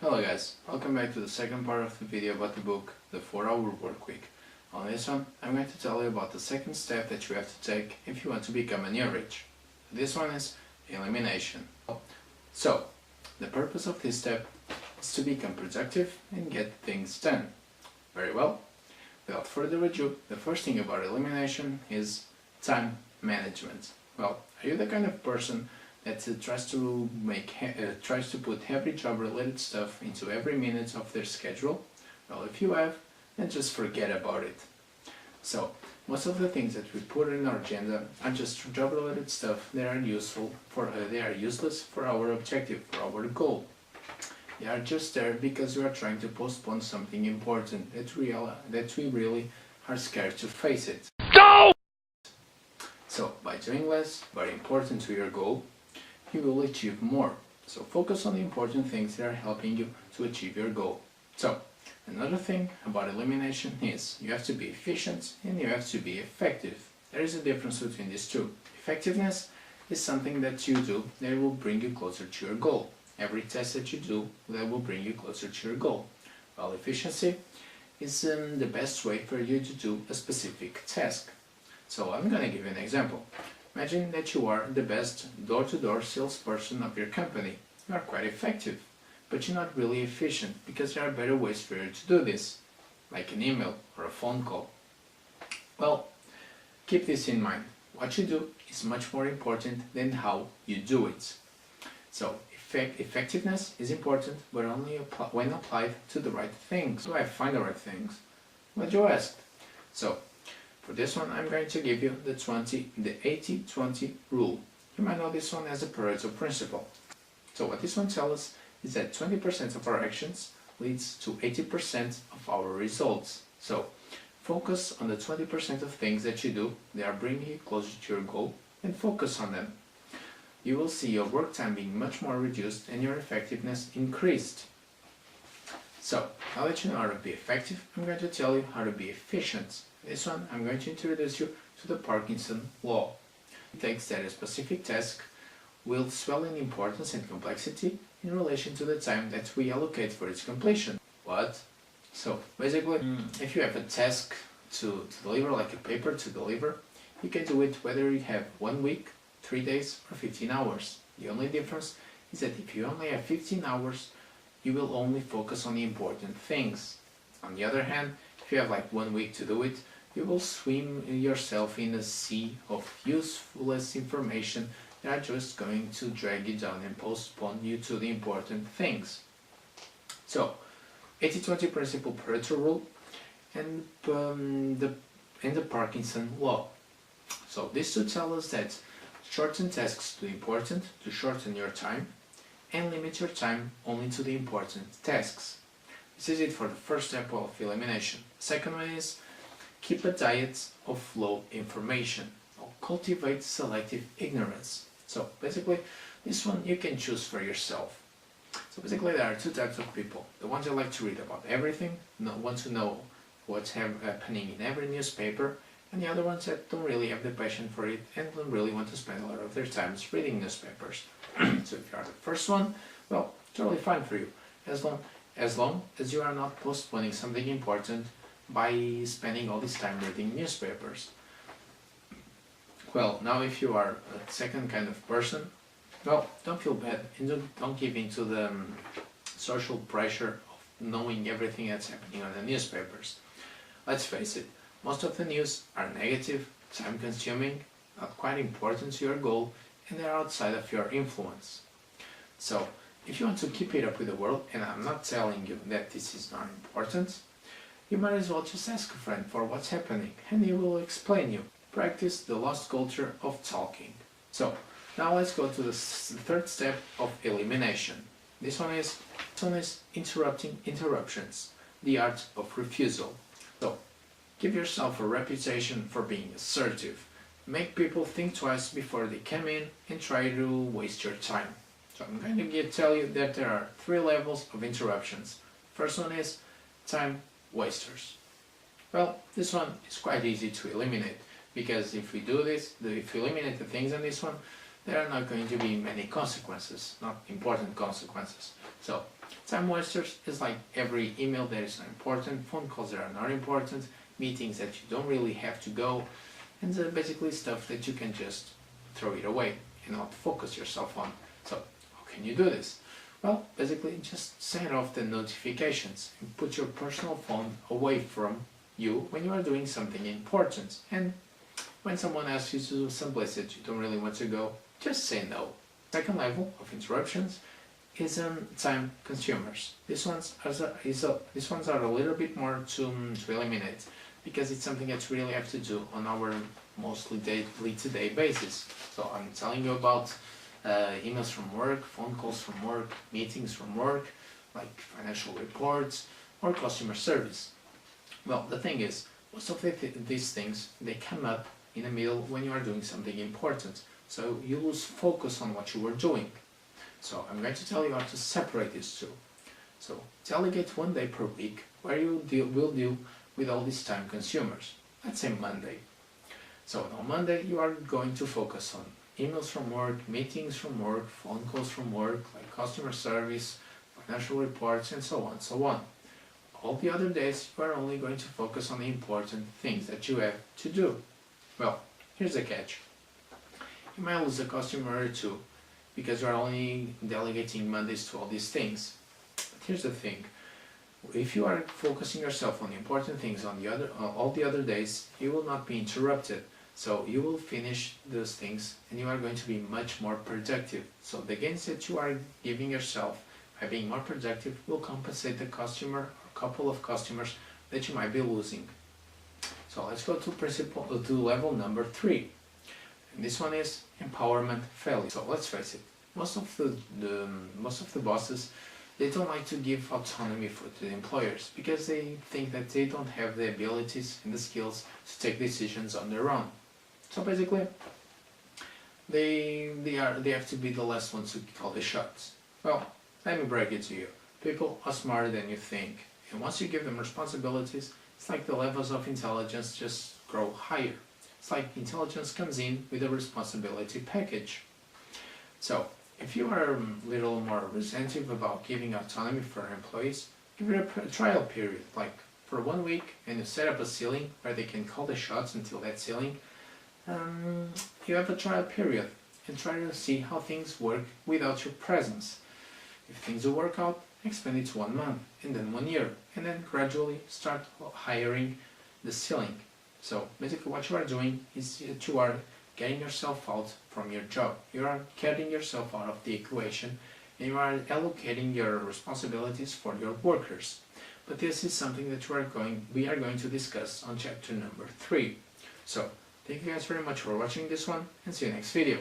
Hello guys, welcome back to the second part of the video about the book, The 4-Hour Workweek. On this one, I'm going to tell you about the second step that you have to take if you want to become a new rich. This one is elimination. So, the purpose of this step is to become productive and get things done. Very well. Without further ado, the first thing about elimination is time management. Well, are you the kind of person that tries to put every job-related stuff into every minute of their schedule? Well, if you have, then just forget about it. So, most of the things that we put in our agenda are just job-related stuff that are useless for our objective, for our goal. They are just there because we are trying to postpone something important that we really are scared to face it. No! So, by doing less, but important to your goal, you will achieve more. So focus on the important things that are helping you to achieve your goal. So, another thing about elimination is you have to be efficient and you have to be effective. There is a difference between these two. Effectiveness is something that you do that will bring you closer to your goal. Every test that you do that will bring you closer to your goal. While efficiency is the best way for you to do a specific task. So I'm going to give you an example. Imagine that you are the best door-to-door salesperson of your company. You are quite effective, but you're not really efficient because there are better ways for you to do this, like an email or a phone call. Well, keep this in mind. What you do is much more important than how you do it. So, effectiveness is important, but only when applied to the right things. So I find the right things? What you asked. So, for this one, I'm going to give you the 80-20 rule. You might know this one as the Pareto principle. So what this one tells us is that 20% of our actions leads to 80% of our results. So focus on the 20% of things that you do that are bringing you closer to your goal and focus on them. You will see your work time being much more reduced and your effectiveness increased. So, now that you know how to be effective, I'm going to tell you how to be efficient. This one, I'm going to introduce you to the Parkinson law. It takes that a specific task will swell in importance and complexity in relation to the time that we allocate for its completion. What? So, basically, if you have a task to deliver, like a paper to deliver, you can do it whether you have 1 week, 3 days, or 15 hours. The only difference is that if you only have 15 hours, you will only focus on the important things. On the other hand, if you have like 1 week to do it, you will swim yourself in a sea of useless information that are just going to drag you down and postpone you to the important things. So, 80-20 principle, Pareto rule, and the Parkinson law. So these two tell us that shorten tasks to important to shorten your time, and limit your time only to the important tasks. This is it for the first step of elimination. The second one is keep a diet of low information, or cultivate selective ignorance. So basically, this one you can choose for yourself. So basically there are two types of people. The ones that like to read about everything, want to know what's happening in every newspaper, and the other ones that don't really have the passion for it and don't really want to spend a lot of their time reading newspapers. So if you are the first one, well, totally fine for you, as long as you are not postponing something important by spending all this time reading newspapers. Well, now if you are a second kind of person, well, don't feel bad and don't give in to the social pressure of knowing everything that's happening on the newspapers. Let's face it, most of the news are negative, time-consuming, not quite important to your goal, and they're outside of your influence. So, if you want to keep it up with the world, and I'm not telling you that this is not important, you might as well just ask a friend for what's happening, and he will explain you. Practice the lost culture of talking. So, now let's go to the third step of elimination. This one is interrupting interruptions, the art of refusal. So, give yourself a reputation for being assertive. Make people think twice before they come in and try to waste your time. So I'm going to tell you that there are 3 levels of interruptions. First one is time wasters. Well, this one is quite easy to eliminate because if we do this, if we eliminate the things on this one, there are not going to be many consequences, not important consequences. So, Time wasters is like every email that is not important, phone calls that are not important, meetings that you don't really have to go, and basically stuff that you can just throw it away and not focus yourself on. So how can you do this? Well, basically just set off the notifications and put your personal phone away from you when you are doing something important. And when someone asks you to do some place that you don't really want to go, just say no. Second level of interruptions is time consumers. These ones are a little bit more to eliminate, because it's something that you really have to do on our mostly day-to-day basis. So I'm telling you about emails from work, phone calls from work, meetings from work, like financial reports or customer service. Well, the thing is, most of these things, they come up in the middle when you are doing something important. So you lose focus on what you were doing. So I'm going to tell you how to separate these two. So delegate one day per week where you will deal with all these time consumers. Let's say Monday. So on Monday you are going to focus on emails from work, meetings from work, phone calls from work, like customer service, financial reports, and so on, so on. All the other days you are only going to focus on the important things that you have to do. Well, here's the catch. You might lose a customer or two because you are only delegating Mondays to all these things. But here's the thing. If you are focusing yourself on the important things on all the other days, you will not be interrupted. So you will finish those things and you are going to be much more productive. So the gains that you are giving yourself by being more productive will compensate the customer or couple of customers that you might be losing. So let's go to level number 3. And this one is empowerment failure. So let's face it, most of the bosses, they don't like to give autonomy to the employers because they think that they don't have the abilities and the skills to take decisions on their own. So basically, they have to be the last ones to call the shots. Well, let me break it to you. People are smarter than you think, and once you give them responsibilities, it's like the levels of intelligence just grow higher. It's like intelligence comes in with a responsibility package. So, if you are a little more resentive about giving autonomy for employees, give it a trial period, like for 1 week, and you set up a ceiling where they can call the shots until that ceiling. You have a trial period and try to see how things work without your presence. If things will work out, expand it to 1 month, and then 1 year, and then gradually start hiring the ceiling. So basically what you are doing is that you are getting yourself out from your job. You are getting yourself out of the equation and you are allocating your responsibilities for your workers. But this is something that we are going to discuss on chapter number 3. So thank you guys very much for watching this one and see you next video.